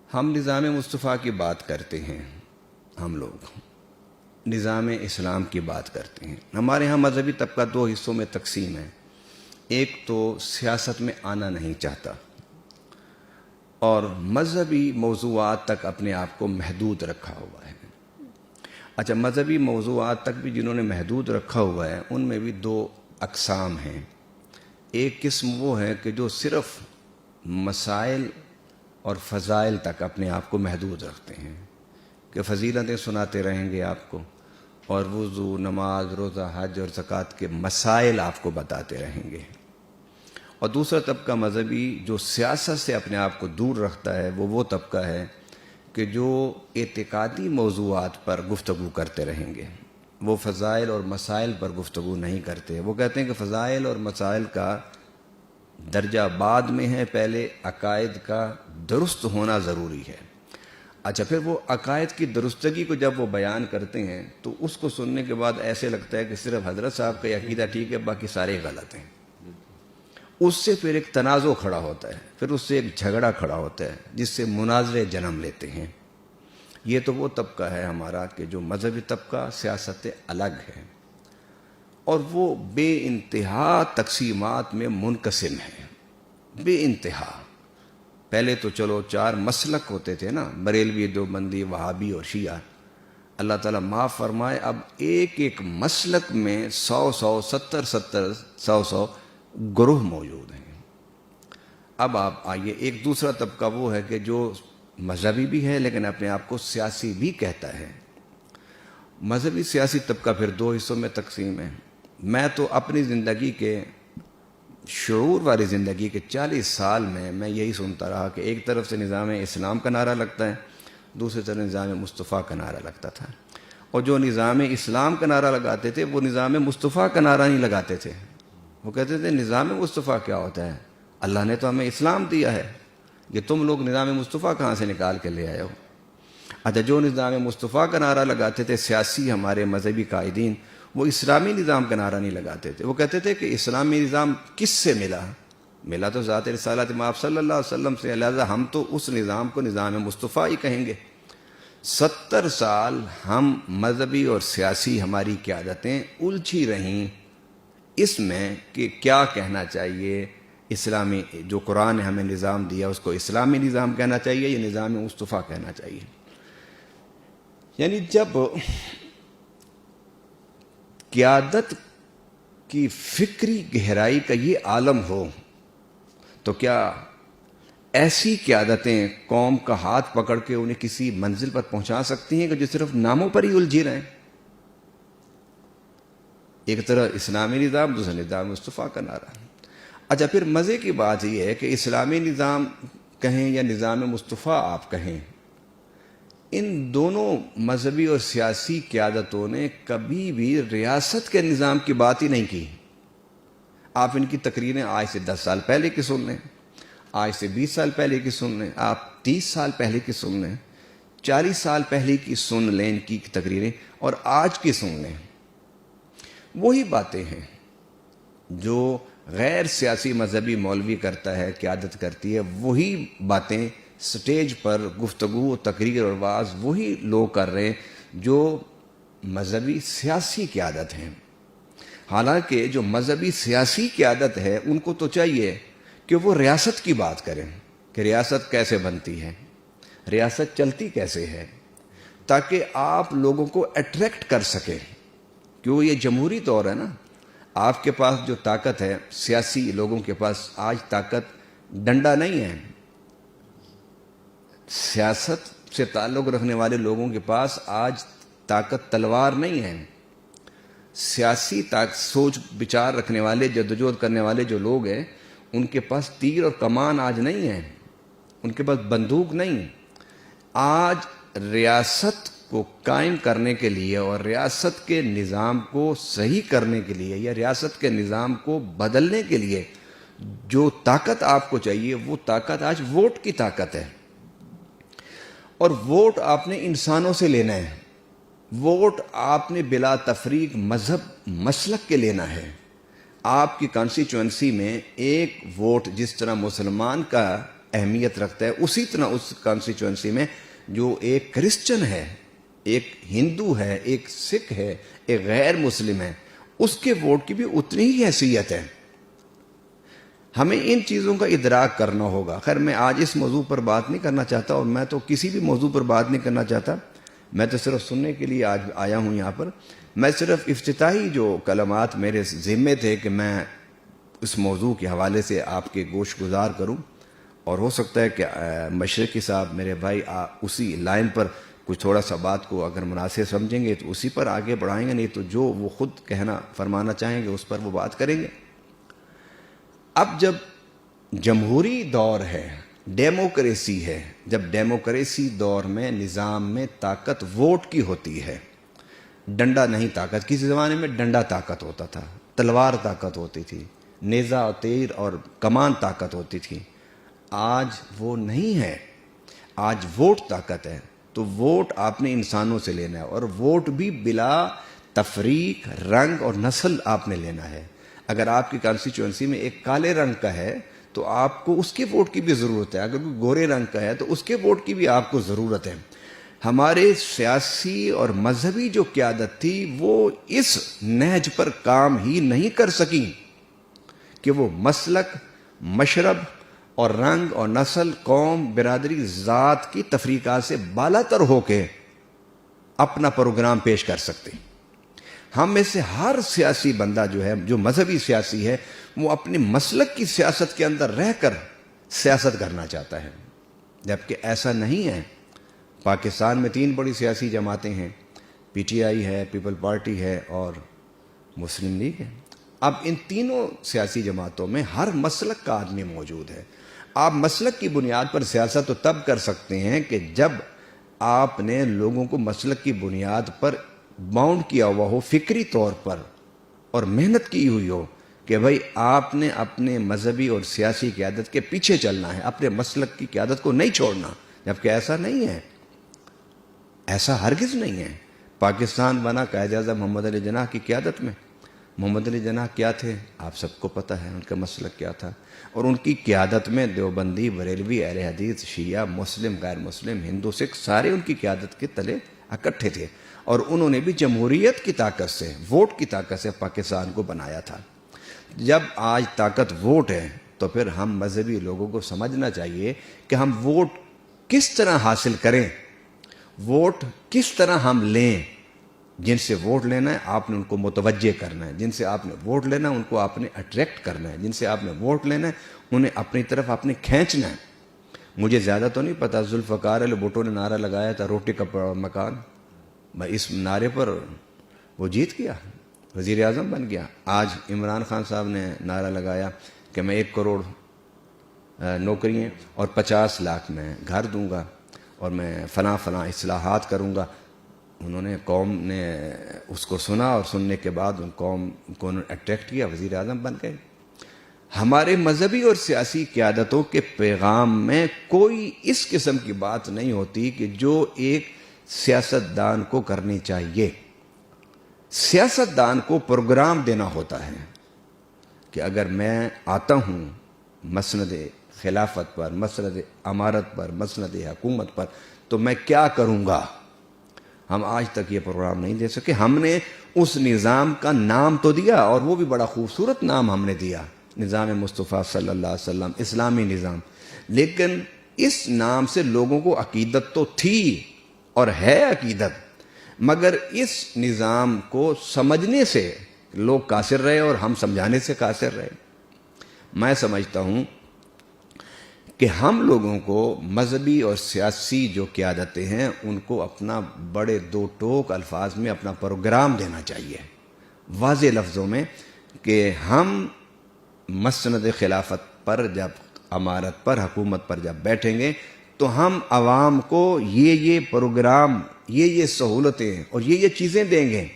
ہم نظام مصطفیٰ کی بات کرتے ہیں، ہم لوگ نظام اسلام کی بات کرتے ہیں۔ ہمارے ہاں مذہبی طبقہ دو حصوں میں تقسیم ہے۔ ایک تو سیاست میں آنا نہیں چاہتا اور مذہبی موضوعات تک اپنے آپ کو محدود رکھا ہوا ہے۔ اچھا، مذہبی موضوعات تک بھی جنہوں نے محدود رکھا ہوا ہے ان میں بھی دو اقسام ہیں۔ ایک قسم وہ ہے کہ جو صرف مسائل اور فضائل تک اپنے آپ کو محدود رکھتے ہیں کہ فضیلتیں سناتے رہیں گے آپ کو، اور وضو، نماز، روزہ، حج اور زکوٰۃ کے مسائل آپ کو بتاتے رہیں گے۔ اور دوسرا طبقہ مذہبی جو سیاست سے اپنے آپ کو دور رکھتا ہے وہ طبقہ ہے کہ جو اعتقادی موضوعات پر گفتگو کرتے رہیں گے، وہ فضائل اور مسائل پر گفتگو نہیں کرتے۔ وہ کہتے ہیں کہ فضائل اور مسائل کا درجہ بعد میں ہے، پہلے عقائد کا درست ہونا ضروری ہے۔ اچھا، پھر وہ عقائد کی درستگی کو جب وہ بیان کرتے ہیں تو اس کو سننے کے بعد ایسے لگتا ہے کہ صرف حضرت صاحب کا عقیدہ ٹھیک ہے، باقی سارے غلط ہیں۔ اس سے پھر ایک تنازع کھڑا ہوتا ہے، پھر اس سے ایک جھگڑا کھڑا ہوتا ہے جس سے مناظرے جنم لیتے ہیں۔ یہ تو وہ طبقہ ہے ہمارا کہ جو مذہبی طبقہ سیاست الگ ہے اور وہ بے انتہا تقسیمات میں منقسم ہے، بے انتہا۔ پہلے تو چلو 4 مسلک ہوتے تھے نا، بریلوی، دیوبندی، وہابی اور شیعہ۔ اللہ تعالیٰ معاف فرمائے، اب ایک ایک مسلک میں 100 گروہ موجود ہیں۔ اب آپ آئیے، ایک دوسرا طبقہ وہ ہے کہ جو مذہبی بھی ہے لیکن اپنے آپ کو سیاسی بھی کہتا ہے۔ مذہبی سیاسی طبقہ پھر 2 حصوں میں تقسیم ہے۔ میں تو اپنی زندگی کے شعور والی زندگی کے 40 سال میں یہی سنتا رہا کہ ایک طرف سے نظام اسلام کا نعرہ لگتا ہے، دوسری طرف نظام مصطفیٰ کا نعرہ لگتا تھا، اور جو نظام اسلام کا نعرہ لگاتے تھے وہ نظام مصطفیٰ کا نعرہ نہیں لگاتے تھے۔ وہ کہتے تھے نظام مصطفیٰ کیا ہوتا ہے؟ اللہ نے تو ہمیں اسلام دیا ہے، یہ تم لوگ نظام مصطفیٰ کہاں سے نکال کے لے آئے ہو؟ اچھا، جو نظام مصطفیٰ کا نعرہ لگاتے تھے سیاسی ہمارے مذہبی قائدین، وہ اسلامی نظام کا نعرہ نہیں لگاتے تھے۔ وہ کہتے تھے کہ اسلامی نظام کس سے ملا تو ذات رسالت مآب صلی اللہ علیہ وسلم سے، لہذا ہم تو اس نظام کو نظام مصطفیٰ ہی کہیں گے۔ 70 سال ہم مذہبی اور سیاسی ہماری قیادتیں الجھی رہیں اس میں کہ کیا کہنا چاہیے، اسلامی جو قرآن نے ہمیں نظام دیا اس کو اسلامی نظام کہنا چاہیے یا نظام مصطفیٰ کہنا چاہیے۔ یعنی جب قیادت کی فکری گہرائی کا یہ عالم ہو تو کیا ایسی قیادتیں قوم کا ہاتھ پکڑ کے انہیں کسی منزل پر پہنچا سکتی ہیں کہ جو صرف ناموں پر ہی الجھی رہیں؟ ایک طرح اسلامی نظام، دوسرا نظام مصطفیٰ کا نعرہ۔ اچھا، پھر مزے کی بات یہ ہے کہ اسلامی نظام کہیں یا نظام مصطفیٰ آپ کہیں، ان دونوں مذہبی اور سیاسی قیادتوں نے کبھی بھی ریاست کے نظام کی بات ہی نہیں کی۔ آپ ان کی تقریریں آج سے 10 سال پہلے کی سن لیں، آج سے 20 سال پہلے کی سن لیں، آپ 30 سال پہلے کی سن لیں، 40 سال پہلے کی سن لیں ان کی تقریریں، اور آج کی سن لیں، وہی باتیں ہیں جو غیر سیاسی مذہبی مولوی کرتا ہے، قیادت کرتی ہے، وہی باتیں سٹیج پر گفتگو، تقریر اور وعظ وہی لوگ کر رہے ہیں جو مذہبی سیاسی قیادت ہیں۔ حالانکہ جو مذہبی سیاسی قیادت ہے ان کو تو چاہیے کہ وہ ریاست کی بات کریں کہ ریاست کیسے بنتی ہے، ریاست چلتی کیسے ہے، تاکہ آپ لوگوں کو اٹریکٹ کر سکیں، کیوں یہ جمہوری طور ہے نا۔ آپ کے پاس جو طاقت ہے، سیاسی لوگوں کے پاس آج طاقت ڈنڈا نہیں ہے، سیاست سے تعلق رکھنے والے لوگوں کے پاس آج طاقت تلوار نہیں ہے، سیاسی سوچ بچار رکھنے والے، جدوجہد کرنے والے جو لوگ ہیں ان کے پاس تیر اور کمان آج نہیں ہے، ان کے پاس بندوق نہیں۔ آج ریاست کو قائم کرنے کے لیے اور ریاست کے نظام کو صحیح کرنے کے لیے یا ریاست کے نظام کو بدلنے کے لیے جو طاقت آپ کو چاہیے وہ طاقت آج ووٹ کی طاقت ہے، اور ووٹ آپ نے انسانوں سے لینا ہے، ووٹ آپ نے بلا تفریق مذہب مسلک کے لینا ہے۔ آپ کی کانسٹیچوئنسی میں ایک ووٹ جس طرح مسلمان کا اہمیت رکھتا ہے اسی طرح اس کانسٹیچوئنسی میں جو ایک کرسچن ہے، ایک ہندو ہے، ایک سکھ ہے، ایک غیر مسلم ہے، اس کے ووٹ کی بھی اتنی ہی حیثیت ہے۔ ہمیں ان چیزوں کا ادراک کرنا ہوگا۔ خیر میں آج اس موضوع پر بات نہیں کرنا چاہتا، اور میں تو کسی بھی موضوع پر بات نہیں کرنا چاہتا، میں تو صرف سننے کے لیے آج آیا ہوں یہاں پر۔ میں صرف افتتاحی جو کلمات میرے ذمے تھے کہ میں اس موضوع کے حوالے سے آپ کے گوش گزار کروں، اور ہو سکتا ہے کہ مشرقی صاحب میرے بھائی اسی لائن پر کچھ تھوڑا سا بات کو اگر مناسب سمجھیں گے تو اسی پر آگے بڑھائیں گے، نہیں تو جو وہ خود کہنا فرمانا چاہیں گے اس پر وہ بات کریں گے۔ اب جب جمہوری دور ہے، ڈیموکریسی ہے، جب ڈیموکریسی دور میں نظام میں طاقت ووٹ کی ہوتی ہے، ڈنڈا نہیں طاقت۔ کسی زمانے میں ڈنڈا طاقت ہوتا تھا، تلوار طاقت ہوتی تھی، نیزہ اور تیر اور کمان طاقت ہوتی تھی۔ آج وہ نہیں ہے، آج ووٹ طاقت ہے۔ تو ووٹ آپ نے انسانوں سے لینا ہے، اور ووٹ بھی بلا تفریق رنگ اور نسل آپ نے لینا ہے۔ اگر آپ کی کانسٹیچوئنسی میں ایک کالے رنگ کا ہے تو آپ کو اس کے ووٹ کی بھی ضرورت ہے، اگر کوئی گورے رنگ کا ہے تو اس کے ووٹ کی بھی آپ کو ضرورت ہے۔ ہمارے سیاسی اور مذہبی جو قیادت تھی وہ اس نہج پر کام ہی نہیں کر سکی کہ وہ مسلک، مشرب اور رنگ اور نسل، قوم، برادری، ذات کی تفریقات سے بالاتر ہو کے اپنا پروگرام پیش کر سکتے۔ ہم میں سے ہر سیاسی بندہ جو ہے، جو مذہبی سیاسی ہے، وہ اپنے مسلک کی سیاست کے اندر رہ کر سیاست کرنا چاہتا ہے، جبکہ ایسا نہیں ہے۔ پاکستان میں 3 بڑی سیاسی جماعتیں ہیں، پی ٹی آئی ہے، پیپل پارٹی ہے اور مسلم لیگ ہے۔ اب ان تینوں سیاسی جماعتوں میں ہر مسلک کا آدمی موجود ہے۔ آپ مسلک کی بنیاد پر سیاست تو تب کر سکتے ہیں کہ جب آپ نے لوگوں کو مسلک کی بنیاد پر باؤنڈ کیا ہوا ہو، فکری طور پر، اور محنت کی ہوئی ہو کہ بھائی آپ نے اپنے مذہبی اور سیاسی قیادت کے پیچھے چلنا ہے، اپنے مسلک کی قیادت کو نہیں چھوڑنا، جبکہ ایسا نہیں ہے، ایسا ہرگز نہیں ہے۔ پاکستان بنا قائد اعظم محمد علی جناح کی قیادت میں۔ محمد علی جناح کیا تھے آپ سب کو پتہ ہے، ان کا مسلک کیا تھا، اور ان کی قیادت میں دیوبندی، بریلوی، اہل حدیث، شیعہ، مسلم، غیر مسلم، ہندو، سکھ، سارے ان کی قیادت کے تلے اکٹھے تھے، اور انہوں نے بھی جمہوریت کی طاقت سے، ووٹ کی طاقت سے پاکستان کو بنایا تھا۔ جب آج طاقت ووٹ ہے تو پھر ہم مذہبی لوگوں کو سمجھنا چاہیے کہ ہم ووٹ کس طرح حاصل کریں، ووٹ کس طرح ہم لیں۔ جن سے ووٹ لینا ہے آپ نے ان کو متوجہ کرنا ہے، جن سے آپ نے ووٹ لینا ہے ان کو آپ نے اٹریکٹ کرنا ہے، جن سے آپ نے ووٹ لینا ہے انہیں اپنی طرف آپ نے کھینچنا ہے۔ مجھے زیادہ تو نہیں پتا، ذوالفقار علی بھٹو نے نعرہ لگایا تھا روٹی کپڑا مکان، میں اس نعرے پر وہ جیت گیا، وزیر اعظم بن گیا۔ آج عمران خان صاحب نے نعرہ لگایا کہ میں 1 کروڑ نوکریاں اور 50 لاکھ میں گھر دوں گا، اور میں فلاں اصلاحات کروں گا۔ انہوں نے، قوم نے اس کو سنا، اور سننے کے بعد ان قوم کو اٹریکٹ کیا، وزیر اعظم بن گئے۔ ہمارے مذہبی اور سیاسی قیادتوں کے پیغام میں کوئی اس قسم کی بات نہیں ہوتی کہ جو ایک سیاستدان کو کرنی چاہیے۔ سیاستدان کو پروگرام دینا ہوتا ہے کہ اگر میں آتا ہوں مسند خلافت پر، مسند امارت پر، مسند حکومت پر، تو میں کیا کروں گا۔ ہم آج تک یہ پروگرام نہیں دے سکے۔ ہم نے اس نظام کا نام تو دیا، اور وہ بھی بڑا خوبصورت نام ہم نے دیا، نظام مصطفیٰ صلی اللہ علیہ وسلم، اسلامی نظام، لیکن اس نام سے لوگوں کو عقیدت تو تھی اور ہے عقیدت، مگر اس نظام کو سمجھنے سے لوگ قاصر رہے اور ہم سمجھانے سے قاصر رہے۔ میں سمجھتا ہوں کہ ہم لوگوں کو مذہبی اور سیاسی جو قیادتیں ہیں ان کو اپنا بڑے 2 ٹوک الفاظ میں اپنا پروگرام دینا چاہیے، واضح لفظوں میں، کہ ہم مسند خلافت پر جب، امارت پر، حکومت پر جب بیٹھیں گے تو ہم عوام کو یہ پروگرام، یہ سہولتیں اور یہ چیزیں دیں گے